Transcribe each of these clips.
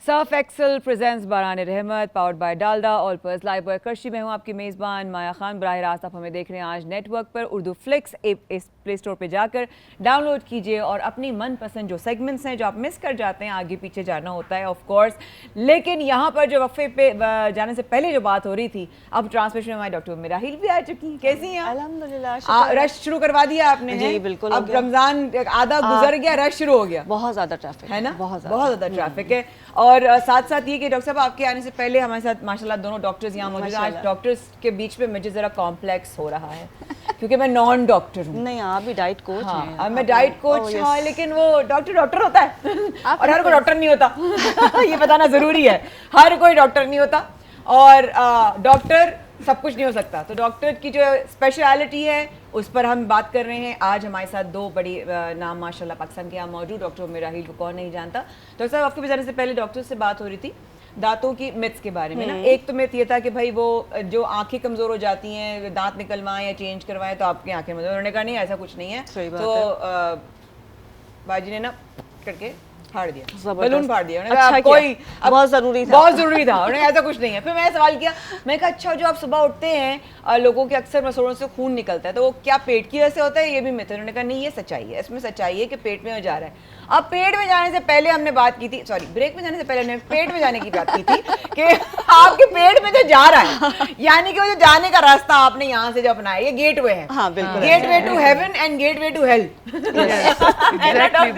Surf Excel presents बारान रहमत powered by Dalda Olpers Lifebuoy करशी। मैं हूँ आपकी मेज़बान माया खान। बराह रास्त आप हमें देख रहे हैं आज नेटवर्क पर। उर्दू फ्लिक्स इस प्ले स्टोर पर जाकर डाउनलोड कीजिए और अपनी मनपसंद जो सेगमेंट्स हैं जो आप मिस कर जाते हैं, आगे पीछे जाना होता है ऑफ कोर्स, लेकिन यहाँ पर जो वक्फे पे जाने से पहले जो बात हो रही थी, अब ट्रांसमिशन में हमारी डॉक्टर मिराहिल भी आ चुकी हैं। कैसी हैं? अल्हम्दुलिल्लाह। रश शुरू करवा दिया आपने? जी बिल्कुल। अब रमजान आधा गुजर गया, रश शुरू हो गया। बहुत ज्यादा ट्रैफिक है ना, बहुत ज्यादा ट्रैफिक है। और साथ साथ ये कि डॉक्टर साहब आपके आने से पहले हमारे साथ माशाल्लाह दोनों डॉक्टर्स यहाँ मौजूद हैं। आज डॉक्टर्स के बीच में मुझे जरा कॉम्प्लेक्स हो रहा है क्योंकि मैं नॉन डॉक्टर हूँ। नहीं, आप भी डाइट कोच हैं। अब मैं डाइट कोच हाँ, लेकिन वो डॉक्टर होता है और हर कोई डॉक्टर नहीं होता ये बताना जरूरी है। हर कोई डॉक्टर नहीं होता और डॉक्टर सब कुछ नहीं हो सकता। तो डॉक्टर की जो स्पेशलिटी है उस पर हम बात कर रहे हैं। आज हमारे साथ दो बड़ी नाम माशाल्लाह पाकिस्तान के यहाँ मौजूद। डॉक्टर मिराहिल को कौन नहीं जानता। डॉक्टर साहब आपके जाने से पहले डॉक्टर से बात हो रही थी दांतों की मिथ्स के बारे में ना। एक तो मिथ ये था कि भाई वो जो आंखें कमजोर हो जाती हैं, दांत निकलवाएं या चेंज करवाएं तो आपकी आंखें मजबूत। उन्होंने कहा नहीं ऐसा कुछ नहीं है। तो बाजी ने ना करके फाड़ दिया, बलून फाड़ दिया। अच्छा कोई बहुत जरूरी था उन्हें ऐसा कुछ नहीं है। फिर मैंने सवाल किया, मैं कहा अच्छा जो आप सुबह उठते हैं लोगों के अक्सर मसोड़ों से खून निकलता है तो वो क्या पेट की वजह से होता है? ये भी मिथ है। उन्होंने कहा नहीं, ये सच्चाई है, इसमें सच्चाई है कि पेट में जा रहा है। अब पेट में जाने से पहले हमने बात की थी, सॉरी ब्रेक में जाने से पहले हमने पेट में जाने की बात की थी कि आपके पेट में जो जा रहा है यानी कि वो जो जाने का रास्ता आपने यहाँ से जो अपनाया, ये गेट वे है। हाँ बिल्कुल, gateway to heaven and gateway to hell.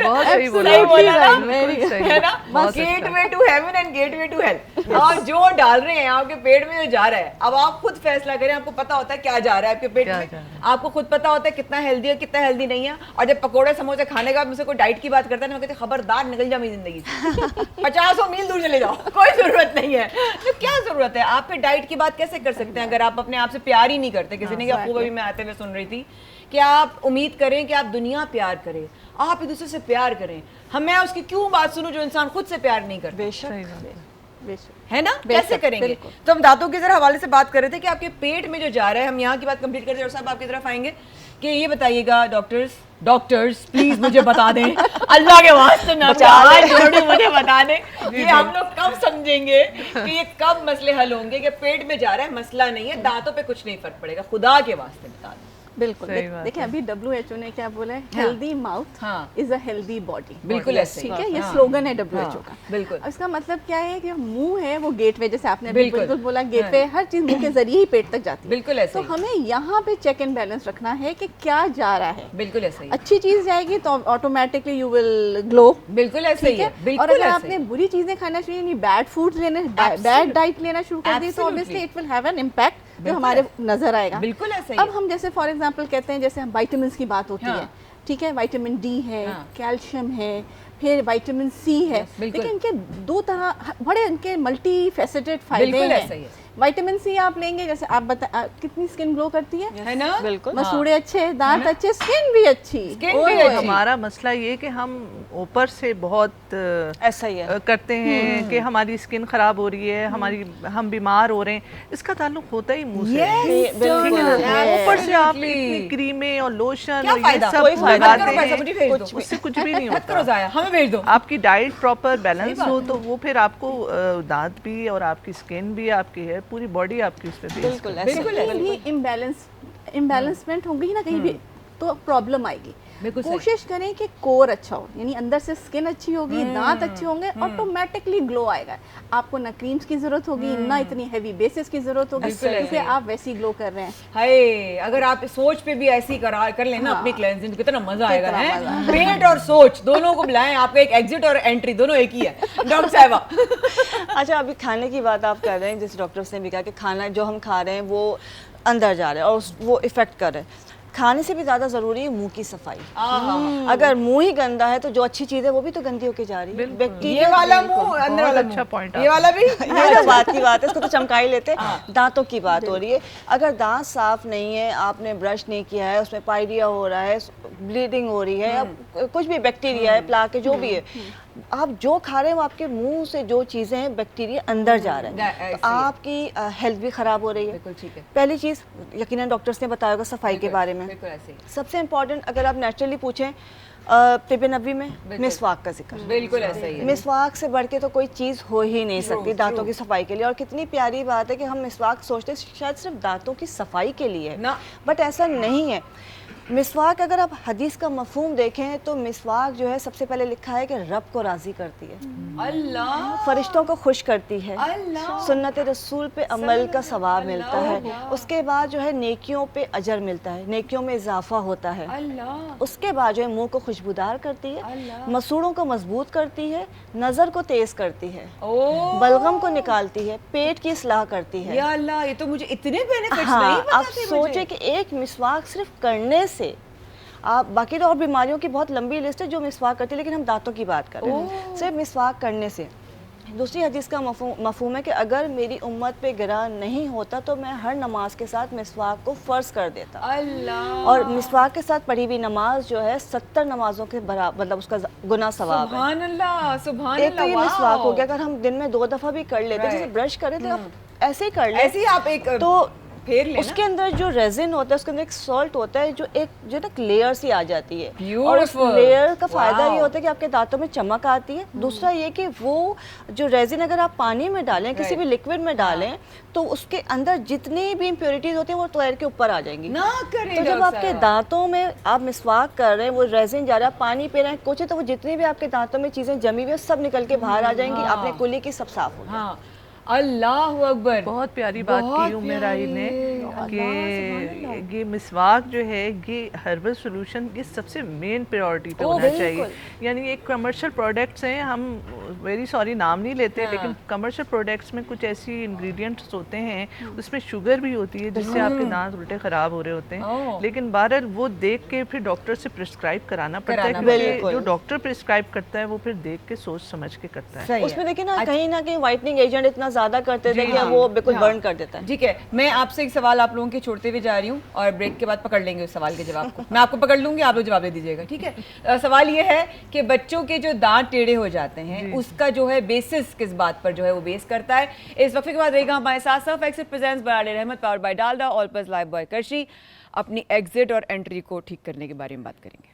बहुत सही बोला है ना, gateway to heaven and gateway to hell. और जो डाल रहे हैं आपके पेट में जो जा रहा है, अब आप खुद फैसला करें। आपको पता होता है क्या जा रहा है आपके पेट में, आपको खुद पता होता है कितना हेल्दी है कितना हेल्दी नहीं है। और जब पकौड़े समोसे खाने का मुझसे कोई डाइट की बात करता है ना, मैं कहती खबरदार निकल जाओ मेरी जिंदगी से 50 मील दूर चले जाओ, कोई जरूरत नहीं है। तो क्या जरूरत है? आप पे डाइट की बात कैसे कर सकते हैं अगर आप अपने आप से प्यार ही नहीं करते? किसी ने क्या खूब अभी मैं आते हुए सुन रही थी कि आप उम्मीद करें कि आप दुनिया प्यार करें, आप एक दूसरे से प्यार करें। मैं उसकी क्यों बात सुनूं जो इंसान खुद से प्यार नहीं करता? है ना, कैसे करेंगे? तो हम दांतों के जरा हवाले से बात कर रहे थे कि आपके पेट में जो जा रहा है, हम यहाँ की बात कंप्लीट करते हैं और साहब आपकी तरफ आएंगे कि ये बताइएगा डॉक्टर्स प्लीज मुझे बता दें अल्लाह के वास्ते में मुझे बता दें ये हम लोग कब समझेंगे कि ये कब मसले हल होंगे कि पेट में जा रहा है मसला नहीं है, दांतों पे कुछ नहीं फर्क पड़ेगा, खुदा के वास्ते बता दें। बिल्कुल देखिए अभी WHO ने क्या बोला है, healthy mouth is a healthy body. बिल्कुल ऐसे, ठीक है, ये स्लोगन है WHO का। बिल्कुल इसका मतलब क्या है कि मुंह है वो गेटवे, जैसे आपने बिल्कुल बोला गेटवे, हर चीज मुंह के जरिए ही पेट तक जाती है। बिल्कुल ऐसे। तो हमें यहाँ पे चेक एंड बैलेंस रखना है कि क्या जा रहा है। बिल्कुल ऐसे। अच्छी चीज जाएगी तो ऑटोमेटिकली यू विल ग्लो। बिल्कुल ऐसे ही है। और अगर आपने बुरी चीजें खाना शुरू यानी बैड फूड लेने, बैड डाइट लेना शुरू कर दी तो obviously it will have an impact जो हमारे नजर आएगा। बिल्कुल ऐसे। अब हम जैसे फॉर एग्जांपल कहते हैं, जैसे हम विटामिन्स की बात होती है, ठीक है, विटामिन डी है, कैल्शियम है, फिर विटामिन सी है। देखिए इनके दो तरह बड़े इनके मल्टी फेसेटेड फायदे हैं। विटामिन सी आप लेंगे, जैसे आप कितनी स्किन ग्लो करती है ना, बिल्कुल, मसूड़े अच्छे, दांत अच्छे, स्किन भी अच्छी। हमारा मसला ये कि हम ऊपर से बहुत ऐसा ही है करते हैं कि हमारी स्किन खराब हो रही है, हम बीमार हो रहे हैं। इसका ताल्लुक होता ही मुंह से। ऊपर से आप इतनी क्रीमें और लोशन और ये सब लगाते हैं, उससे कुछ भी नहीं होता। आपकी डाइट प्रॉपर बैलेंस हो तो वो फिर आपको दांत भी और आपकी स्किन भी, आपकी है पूरी बॉडी आपकी उस पे बिल्कुल इम्बैलेंसमेंट होगी ना कहीं भी तो प्रॉब्लम आएगी। कोशिश करें कि कोर अच्छा हो, यानी अंदर से स्किन अच्छी होगी, दांत अच्छे होंगे, ऑटोमेटिकली ग्लो आएगा। आपको ना क्रीम्स की जरूरत होगी, ना इतनी हैवी बेसिस की जरूरत होगी, क्योंकि आप वैसे ही ग्लो कर रहे हैं। हाय, अगर आप सोच पे भी ऐसी कर लेना अपनी क्लेंजिंग तो कितना मजा आएगा ना। पेट और सोच दोनों को बुलाएं, आपका एक एग्जिट और एंट्री दोनों एक ही है डॉक्टर साहिबा। अच्छा, अभी खाने की बात आप कर रहे हैं, जैसे डॉक्टर ने भी कहा कि खाना जो हम खा रहे हैं वो अंदर जा रहा है और वो इफेक्ट कर रहे हैं। खाने से भी ज्यादा जरूरी है मुंह की सफाई। अगर मुंह ही गंदा है तो जो अच्छी चीज है वो भी तो गंदी होके जा रही है। ये वाला मुंह अंदर वाला अच्छा पॉइंट, ये वाला भी ये तो बात की बात है, इसको तो चमका ही लेते हैं। दांतों की बात हो रही है, अगर दांत साफ नहीं है, आपने ब्रश नहीं किया है, उसमें पायरिया हो रहा है, ब्लीडिंग हो रही है, कुछ भी बैक्टीरिया है, प्लाक है, जो भी है, आप जो खा रहे हैं वो आपके मुंह से जो चीजें हैं बैक्टीरिया अंदर जा रहे हैं, तो आपकी हेल्थ भी खराब हो रही है। पहली चीज यकीनन डॉक्टर्स ने बताया होगा सफाई के बारे में। सबसे इम्पोर्टेंट, अगर आप नेचुरली पूछें तिब नबी में मिसवाक का जिक्र, बिल्कुल ऐसा ही है। मिसवाक से बढ़ के तो कोई चीज़ हो ही नहीं सकती दांतों की सफाई के लिए। और कितनी प्यारी बात है कि हम मिसवाक सोचते हैं शायद सिर्फ दांतों की सफाई के लिए है ना। बट ऐसा नहीं है। मिसवाक अगर आप हदीस का मफहूम देखें तो मिसवाक जो है सबसे पहले लिखा है कि रब को राज़ी करती है, अल्लाह, फरिश्तों को खुश करती है, अल्लाह, सुन्नत रसूल पे अमल का सवाब मिलता है, उसके बाद जो है नेकियों पे अजर मिलता है, नेकियों में इजाफा होता है, अल्लाह, उसके बाद जो है मुंह को खुशबूदार करती है, अल्लाह, मसूड़ों को मजबूत करती है, नज़र को तेज करती है, ओ बलगम को निकालती है, पेट की इस्लाह करती है। या अल्लाह, ये तो मुझे इतने बेनिफिट्स हाँ, नहीं पता आप थे सोचे मुझे। कि एक मिसवाक सिर्फ करने से आप, बाकी तो और बीमारियों की बहुत लंबी लिस्ट है जो मिसवाक करती है, लेकिन हम दांतों की बात कर रहे हैं। सिर्फ मिसवाक करने से। दूसरी हदीस का मफहूम है कि अगर मेरी उम्मत पे गिरा नहीं होता तो मैं हर नमाज के साथ मिसवाक को फ़र्ज कर देता। अल्लाह, और मिसवाक के साथ पढ़ी हुई नमाज जो है 70 नमाजों के बराबर, मतलब उसका गुना सवाब है। सुभान अल्लाह, सुभान एक तो ये अल्लाह, मिसवाक हो वाओ। गया, अगर हम दिन में 2 दफ़ा भी कर लेते हैं, जैसे ब्रश करें तो आप ऐसे ही कर लें, ऐसे ही आप एक तो फेर लेना। उसके अंदर जो रेजिन होता है, उसके अंदर एक सॉल्ट होता है जो एक जो ना लेयर सी आ जाती है। और उस Beautiful. लेयर का फायदा Wow. ये होता है कि आपके दांतों में चमक आती है। दूसरा ये कि वो जो रेजिन अगर आप पानी में डालें, किसी भी लिक्विड में डालें, तो उसके अंदर जितनी भी इम्प्योरिटीज होती हैं वो तैर के ऊपर आ जाएंगी। ना करें तो जब डॉक्टर आपके साहब। दांतों में आप मिसवाक कर रहे हैं, वो रेजिन जा रहा है, पानी पी रहे हैं, कुछ है, तो वो जितनी भी आपके दांतों में चीजें जमी हुई है सब निकल के बाहर आ जाएंगी, आपने कुली की सब साफ हो गया। हाँ, अल्लाह अकबर, बहुत प्यारी बात बहुत की उमेर आई ने प्यारी। कि ये मिसवाक जो है ये हर्बल सॉल्यूशन की सबसे मेन प्रायोरिटी पे ओ, होना बिल्कुल। चाहिए। यानी ये कमर्शियल प्रोडक्ट्स हैं, हम वेरी सॉरी नाम नहीं लेते, हाँ। लेकिन कमर्शियल प्रोडक्ट्स में कुछ ऐसी इंग्रेडिएंट्स होते हैं, उसमें शुगर भी होती है जिससे आपके दांत उल्टे ख़राब हो रहे होते ओह। हैं। लेकिन बहरहाल वो देख के फिर डॉक्टर से प्रिस्क्राइब कराना पड़ता है, कराना क्योंकि बिल्कुल। जो डॉक्टर प्रिस्क्राइब करता है वो फिर देख के सोच समझ के करता है। सही है। उसमें देखिए ना कहीं व्हाइटनिंग एजेंट इतना ज्यादा करते थे कि वो बिल्कुल बर्न कर देता है। ठीक है, मैं आपसे एक सवाल आप लोगों के छोड़ते हुए जा रही हूँ और ब्रेक के बाद पकड़ लेंगे उस सवाल के जवाब को। मैं आपको पकड़ लूंगी, आप लोग जवाब दे दीजिएगा, ठीक है। सवाल ये है कि बच्चों के जो दांत टेढ़े हो जाते हैं उसका जो है बेसिस किस बात पर जो है वो बेस करता है। इस वक्त के बाद रहेगा हमारे साथ सर्फ एक्सिट प्रेजेंट्स बराडे रहमत powered by Dalda, Olpers Lifebuoy करशी, अपनी एग्जिट और एंट्री को ठीक करने के बारे में बात करेंगे।